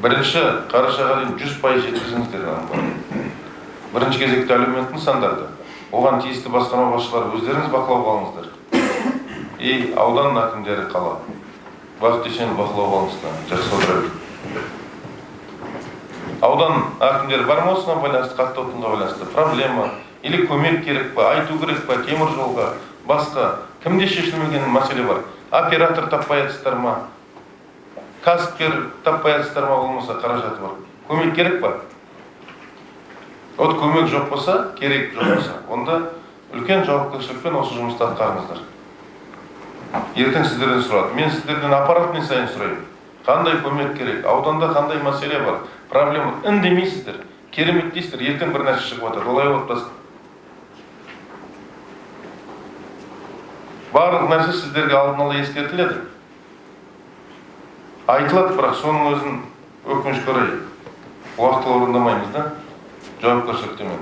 Бірінші қарашаға дейін 100% жеткізіңіздер. Бірінші кезекте әлеуметтік нысандарды, оған тиісті басқарма басшылары өздеріңіз бақылауға алыңыздар. И аудан әкімдері қала. Уақыт есен бақылауға алыңыздар. Жақсы отырайық. Аудан әкімдері бар ма осыған байланысты, қатты отынға байланысты проблема или көмек керек па, айту керек па, темір жолға, басқа кімде шешілмеген мәселе бар? Оператор таппай жатсыздар ма? Кәсіпкер таппай жатсыздар ма, болмаса қаражаты бар? Көмек керек па? От көмек жоқ болса, керек жоқ болса, онда үлкен жауапкершілікпен осы жұмысты атқарыңыздар. Ертең сіздерден сұрады. Мен сіздерден аппаратный сайын сұраймын. Қандай көмек керек? Ауданда қандай мәселе бар? Проблема үндемейсіздер, керемет дейсіздер, ертең бір нәрсе шығып жатыр. Олай отпасын. Барлық нәрсе сіздерге алдын ала ескертіледі. Айтылады, бірақ соның өзін өкінішке орай уақытылы орындамаймыз да, жауапкершіліктемен.